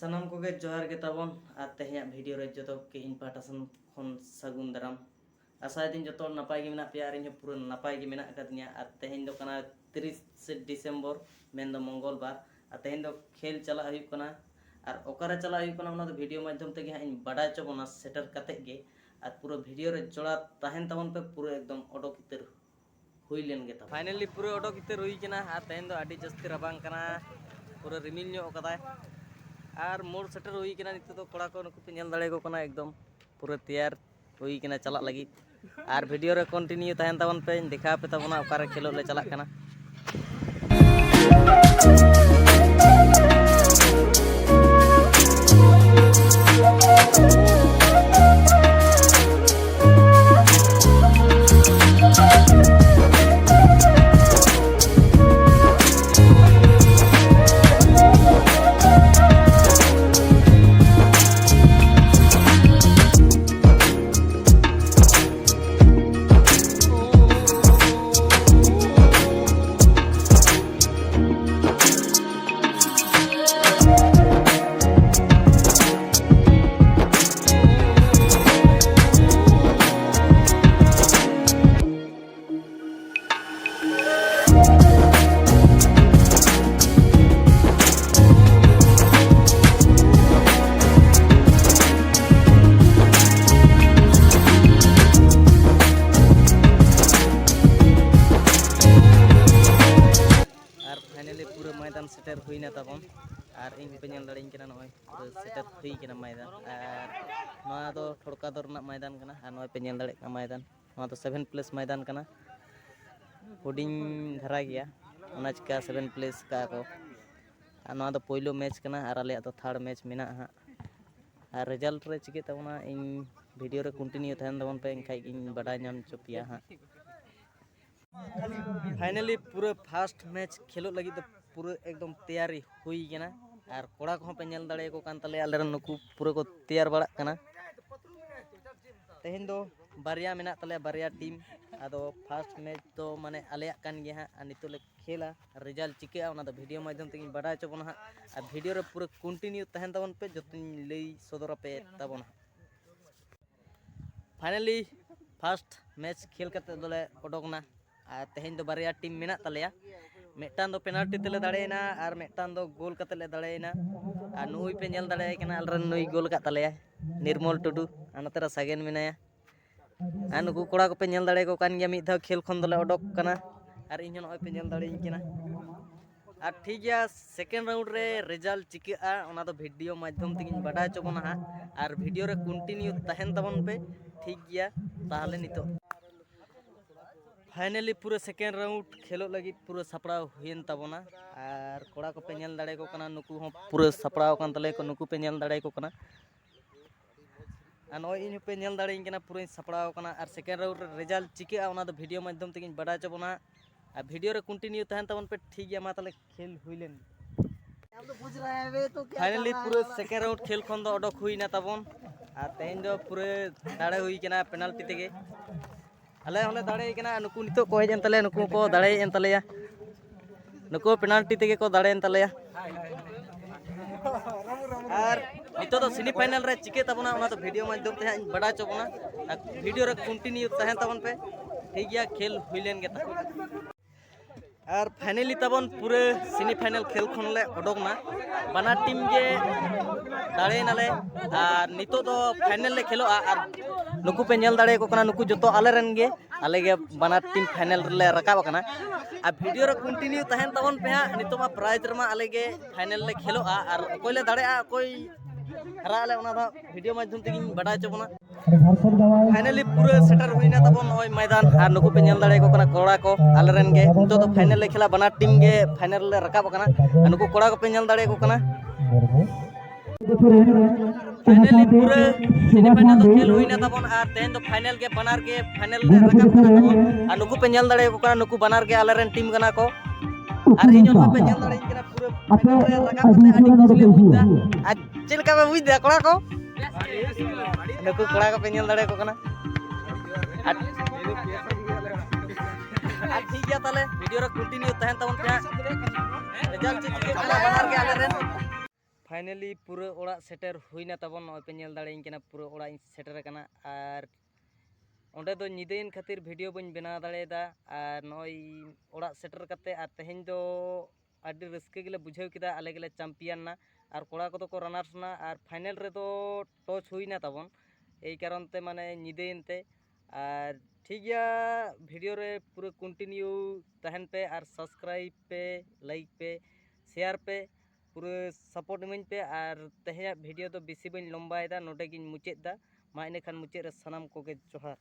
सानाम को गे जोहार गे ताबन और तेहें वीडियो रे जो के इन पाटा सन खन सागुन दाराम आशा दिन जो नपाय गे मेना पे और इन पूरा नपाय गे मेना कदिया और तेहें दो कना 30 डिसेम्बर मेन दो मंगलबार और तेहें दो खेल चला हुई कना और ओकारे चला हुई कना उना दो वीडियो माध्यम ते गे इन बडाय चबना सेटर कते गे और पूरा वीडियो रे जोड़ा तहन तबन पे पूरा एकदम ऑडो कितर हुई लेन गे ता फाइनली पूरा ऑडो कितर हुई कना और तेहें दो आडी जस्ती रबांग कना पूरा रिमिल ᱧᱚᱜ कदाय और मोड़ सेटर हुई कना नित तो कोड़ा को नुकु पे नेल दाड़े को कना एकदम पूरा तैयार हुई कना चला लगी और वीडियो रे कंटिन्यू तहन तबन पे देखा पे तबना ओकारे खेलो ले चला कना पूरा मैदान सेटर हुईना तबन और इन पे नेल दाड़े कना नय पूरा सेटर हुई कना मैदान और नोआ दो ठोड़का दर ना मैदान कना और नय पे नेल दाड़े कना मैदान नोआ तो 7 प्लेस मैदान कना हुडिंग धरा गया ओना चिका 7 प्लेस का को और नोआ दो पहिलो मैच कना और आले तो थर्ड मैच मेना हा और रिजल्ट रे चिके तबना इन वीडियो रे कंटिन्यू तहन तबन पे इनखाइ इन बडा नाम चपिया हा फाइनली पूरा फर्स्ट मैच खेलो लगी तो पूरा एकदम तैयारी हुई कना और कोड़ा को पे नेल दाड़े को कान तले आले नुकु पूरा को तैयार बड़ा कना तेहें दो बारिया मेना तले बारिया टीम आदो फर्स्ट मैच तो माने आलेया कान गे हा नितो ले खेला रिजल्ट चिके ओना दो वीडियो माध्यम ते बड़ा चबन हा और वीडियो रे पूरा कंटिन्यू तहन तबन पे जतिन लई सदर पे तबन फाइनली फर्स्ट मैच खेल करते दोले ओडोगना और तेहें दो बारिया टीम मेना तलेया मेटान दो पेनाल्टी तेले दाड़ेना और मेटान दो गोल कते ले दाड़ेना और नुई पे नेल दाड़े कना अलरन नुई गोल का तलेया निर्मल टुडू अनतरा सागेन मेनाया और नुकु कोड़ा को पे नेल दाड़े को कान गया मिद धा खेल खन दोले ओडोक कना और इन नय पे नेल दाड़े कना और ठीक गया सेकेंड राउंड रे रिजल्ट चिकेआ ओना दो वीडियो माध्यम ते बड़ा चबना हा और वीडियो रे कंटिन्यू तहन तबन पे ठीक गया ताहले नितो फाइनली पूरा सेकेंड राउंड खेलो लगी पूरा सपड़ाव हुईन तबना और कोड़ा को पे नेल दाड़े को कना नुकु हो पूरा सपड़ाव कान तले को नुकु पे नेल दाड़े को कना और नय इन पे नेल दाड़े कना पूरा सपड़ाव कना और सेकेंड राउंड रिजल्ट चिकेआ ओना दो वीडियो माध्यम ते बड़ा चबना और वीडियो रे कंटिन्यू तहन तबन पे ठीक गया मा तले खेल हुईलेन फाइनली पूरा सेकेंड राउंड खेल खन दो ओडक हुईना तबन और तेहें दो पूरा दाड़े हुई कना पेनाल्टी तेगे आले होले दाड़े कना नुकु नितो को हेजन तले नुकु को दाड़े एन तलेया नुकु पेनाल्टी तेगे को दाड़े एन तलेया और नितो तो सेमी फाइनल रे चिके तबना ओना तो वीडियो माध्यम ते बड़ा चबना वीडियो रे कंटिन्यू तहन तबन पे ठीक गया खेल हुईलेन गे और फाइनली तबन पूरे सेमी फाइनल खेल खन ले ओडोकना बना टीम गे दाड़े नाले और नितो तो फाइनल ले खेलो और नुकु पे नेल दाड़े को कना नुकु जतो आले रन गे आले गे बना टीम फाइनल ले रकाब कना और वीडियो रे कंटिन्यू तहन तबन पे हा नितो मा प्राइज रमा आले गे फाइनल ले खेलो और कोई ले दाड़े कोई हरा आले ओना दा वीडियो माध्यम ते बड़ा चबना फाइनली पूरा सेटर हुईना तबन ओय मैदान और नुकु पे नेल दाड़े को कना कोड़ा को आले रन गे नितो तो फाइनल ले खेला बना टीम गे फाइनल ले रकाब कना और नुकु कोड़ा को पे नेल दाड़े को कना फाइनली पूरा सेमीफाइनल तो खेल हुईना तबन और तेहें तो फाइनल के बनार के फाइनल ले रकाब कना तबन और नुकु पे नेल दाड़े को कना नुकु बनार के आले रन टीम कना को और इन पे नेल दाड़े कना पूरा फाइनल ले रकाब कते आडी कुसले बुझदा आ चिलका पे बुझदा कोड़ा को नुकु कोड़ा को पे नेल दाड़े को कना ठीक गया ताले वीडियो रे कंटिन्यू तहन तबन पे रिजल्ट चिके कना बनार के आले रन फाइनली पूरा ओड़ा सेटर हुईना तबन नॉय पे नेल दाड़ेइन कना पूरा ओड़ा सेटर कना और ओंडे दो निदेन खातिर वीडियो बन बना दाड़ेदा और नॉय ओड़ा सेटर कते और तेहेन दो आडी रस्के गेले बुझाव किदा आले गेले चैंपियन ना और कोड़ा को को रनार्स ना और फाइनल रे तो टच हुईना तबन এই কারণতে মানে নিদেনতে আর ঠিক গিয়া ভিডিও রে পুরো কন্টিনিউ তহন पे और सब्सक्राइब पे लाइक पे शेयर पे पूरे सपोर्ट इमाኝ पे और तेहेया वीडियो तो बेसी बन लंबायदा नोडे गिन मुचेदा मा इने खान मुचे रे सनाम कोगे जोहार।